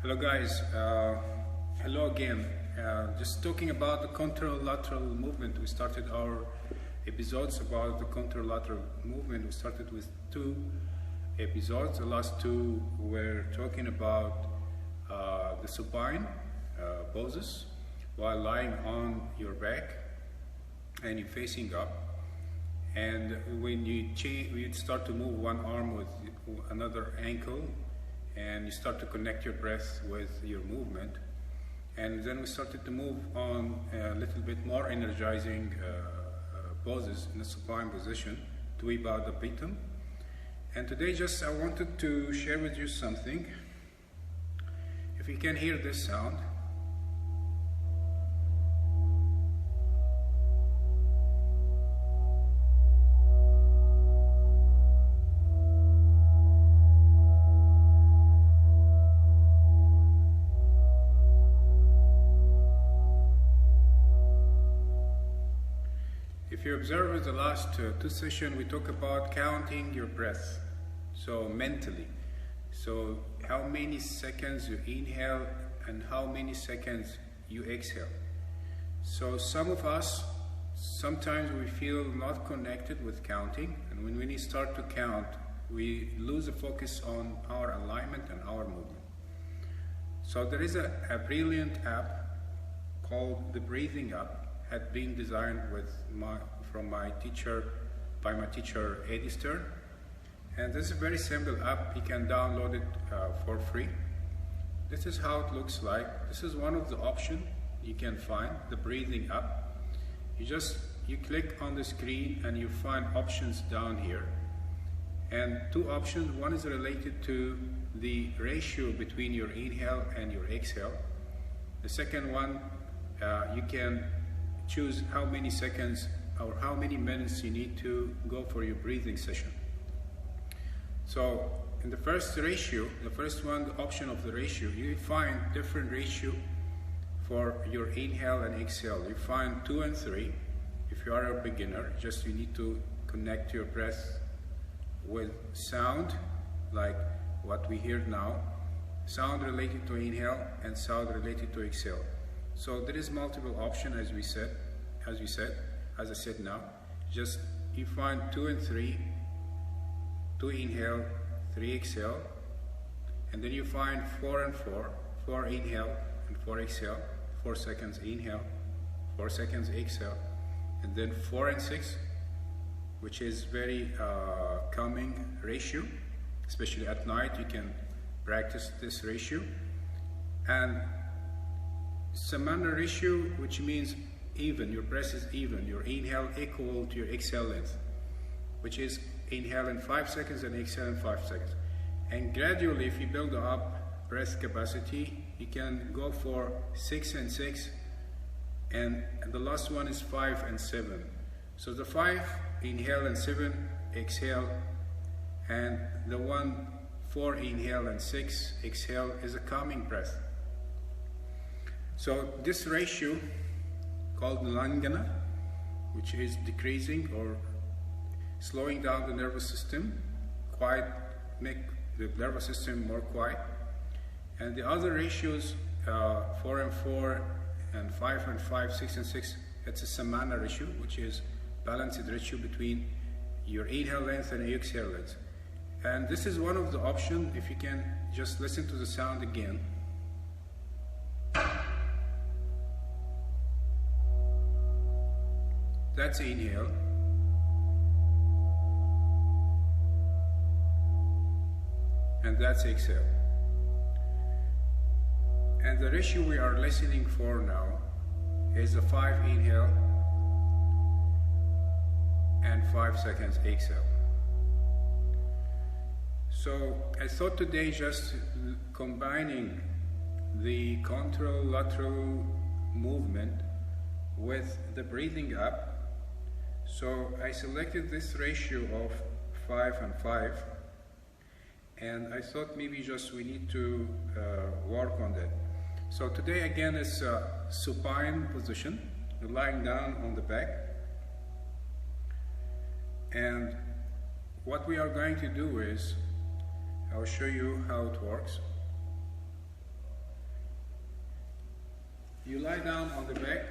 Hello guys, hello again. Just talking about the contralateral movement. We started our episodes about the contralateral movement. We started with 2 episodes. The last 2 were talking about the supine poses while lying on your back and you're facing up. And when you start to move one arm with another ankle, and you start to connect your breath with your movement. And then we started to move on a little bit more energizing poses in the supine position, Dvim Pada Pitam. And today I wanted to share with you something. If you can hear this sound. If you observe the last 2 sessions, we talk about counting your breath, so mentally. So how many seconds you inhale and how many seconds you exhale. So some of us, sometimes we feel not connected with counting, and when we start to count, we lose the focus on our alignment and our movement. So there is a brilliant app called the Breathing App. Had been designed by my teacher Eddie Stern, and this is a very simple app. You can download it for free. This is how it looks like. This is one of the options you can find, the Breathing App. You click on the screen and you find options down here, and 2 options. One is related to the ratio between your inhale and your exhale. The second one, you can choose how many seconds or how many minutes you need to go for your breathing session. So in the first ratio, the first one, the option of the ratio, you find different ratio for your inhale and exhale. You find 2 and 3. If you are a beginner, you need to connect your breath with sound, like what we hear now, sound related to inhale and sound related to exhale. So there is multiple option as I said now. You find 2 and 3, 2 inhale, 3 exhale, and then you find 4 and 4, 4 inhale and 4 exhale, 4 seconds inhale, 4 seconds exhale, and then 4 and 6, which is very calming ratio, especially at night. You can practice this ratio. And Samana ratio, which means even, your breath is even, your inhale equal to your exhale length, which is inhale in 5 seconds and exhale in 5 seconds. And gradually, if you build up breath capacity, you can go for 6 and 6, and the last one is 5 and 7. So the 5 inhale and 7 exhale, and the 4 inhale and 6 exhale is a calming breath. So this ratio called Langana, which is decreasing or slowing down the nervous system, make the nervous system more quiet. And the other ratios, 4 and 4 and 5 and 5, 6 and 6, it's a Samana ratio, which is balanced ratio between your inhale length and your exhale length. And this is one of the options. If you can just listen to the sound again. That's inhale. And that's exhale. And the ratio we are listening for now is a 5 inhale and 5 seconds exhale. So I thought today just combining the contralateral movement with the breathing app. So I selected this ratio of 5 and 5, and I thought maybe we need to work on that. So today again is supine position. You're lying down on the back, and what we are going to do is, I'll show you how it works. You lie down on the back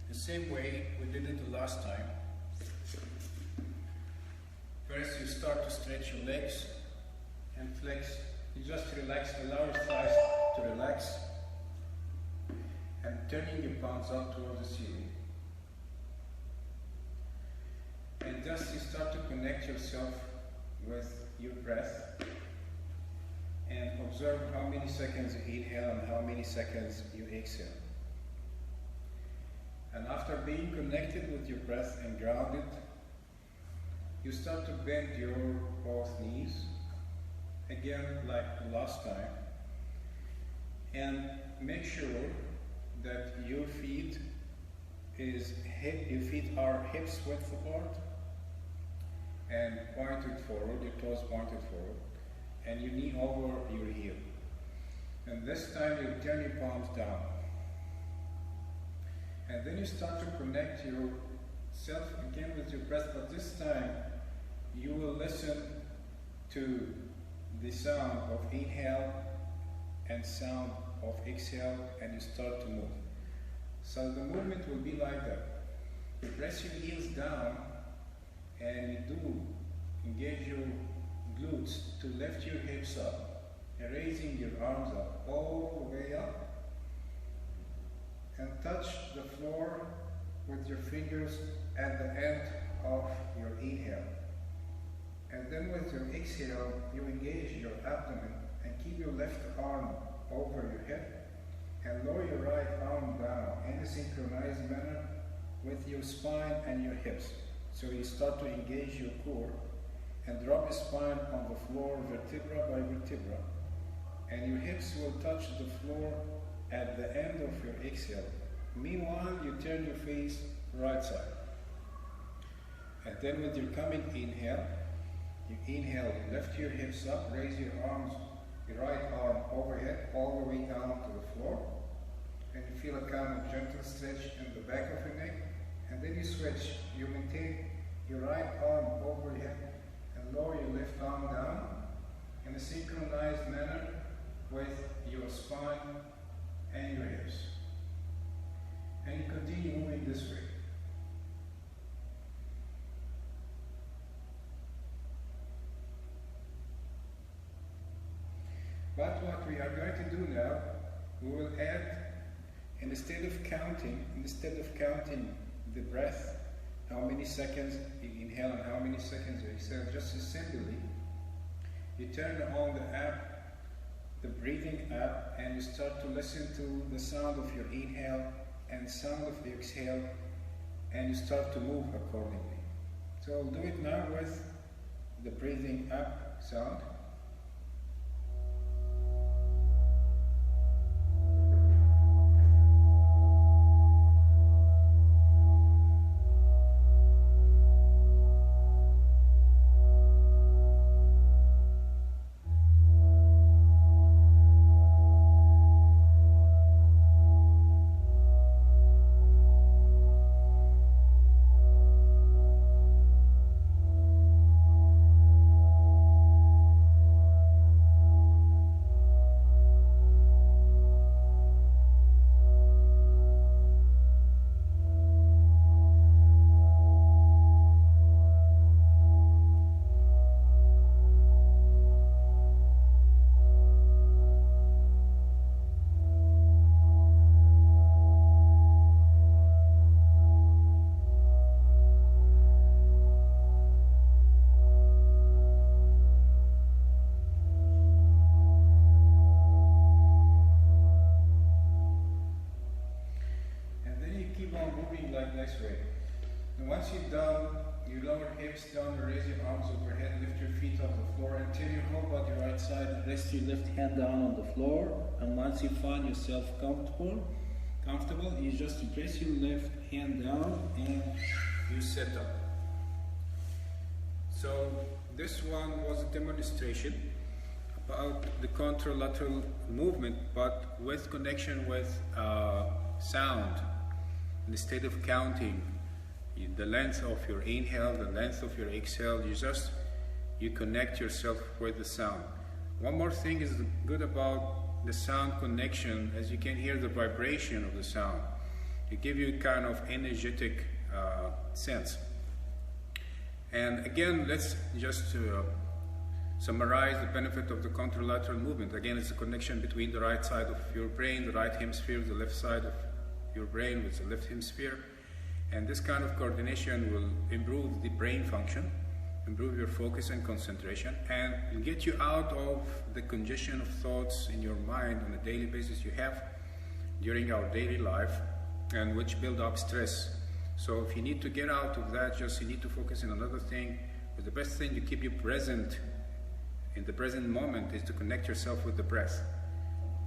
the same way we did it the last time. First you start to stretch your legs and flex. You just relax, allow your thighs to relax and turning your palms up towards the ceiling. And just you start to connect yourself with your breath and observe how many seconds you inhale and how many seconds you exhale. And after being connected with your breath and grounded, you start to bend your both knees, again like the last time, and make sure that your feet are hips width apart and pointed forward, your toes pointed forward, and your knee over your heel. And this time you turn your palms down. And then you start to connect yourself again with your breath, but this time you will listen to the sound of inhale and sound of exhale, and you start to move. So the movement will be like that. You press your heels down and you do engage your glutes to lift your hips up, and raising your arms up, all the way up, and touch the floor with your fingers at the end of your inhale. And then with your exhale, you engage your abdomen and keep your left arm over your head and lower your right arm down in a synchronized manner with your spine and your hips. So you start to engage your core and drop your spine on the floor vertebra by vertebra, and your hips will touch the floor at the end of your exhale. Meanwhile, you turn your face right side. And then with your coming inhale, you inhale, you lift your hips up, raise your arms, your right arm overhead, all the way down to the floor. And you feel a kind of gentle stretch in the back of your neck. And then you switch. You maintain your right arm overhead and lower your left arm down in a synchronized manner with your spine and your hips. And you continue moving this way. But what we are going to do now, we will add, instead of counting the breath, how many seconds you inhale and how many seconds you exhale, just as simply, you turn on the app, the breathing app, and you start to listen to the sound of your inhale and sound of the exhale, and you start to move accordingly. So I'll do it now with the breathing app sound. This way. And once you're done, you lower hips down, raise your arms overhead, lift your feet off the floor, and turn your whole body right side and rest your left hand down on the floor. And once you find yourself comfortable, you just press your left hand down and you sit up. So this one was a demonstration about the contralateral movement, but with connection with sound. Instead of counting the length of your inhale, the length of your exhale, you connect yourself with the sound. One more thing is good about the sound connection, as you can hear the vibration of the sound, it gives you kind of energetic sense. And again, let's just summarize the benefit of the contralateral movement. Again, it's a connection between the right side of your brain, the right hemisphere, the left side of your brain with the left hemisphere. And this kind of coordination will improve the brain function, improve your focus and concentration, and get you out of the congestion of thoughts in your mind on a daily basis you have during our daily life, and which build up stress. So if you need to get out of that, just you need to focus on another thing. But the best thing to keep you present in the present moment is to connect yourself with the breath.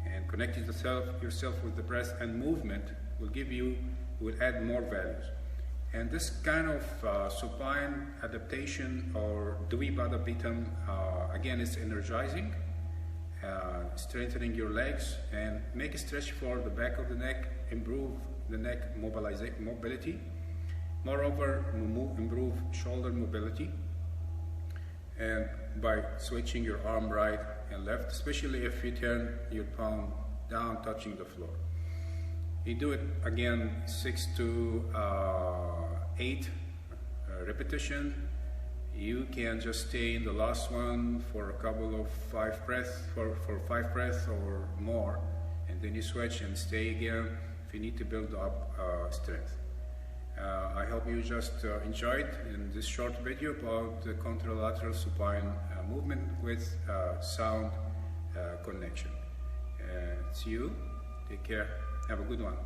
And connecting yourself with the breath and movement will add more values. And this kind of supine adaptation, or Dvipada Pitam, again, is energizing, strengthening your legs, and make a stretch for the back of the neck, improve the neck mobility. Moreover, improve shoulder mobility, and by switching your arm right and left, especially if you turn your palm down touching the floor. You do it again 6 to 8 repetition. You can just stay in the last one for a couple of 5 breaths, for 5 breaths or more, and then you switch and stay again if you need to build up strength. I hope you just enjoyed in this short video about the contralateral supine movement with sound connection. See you. Take care. Have a good one.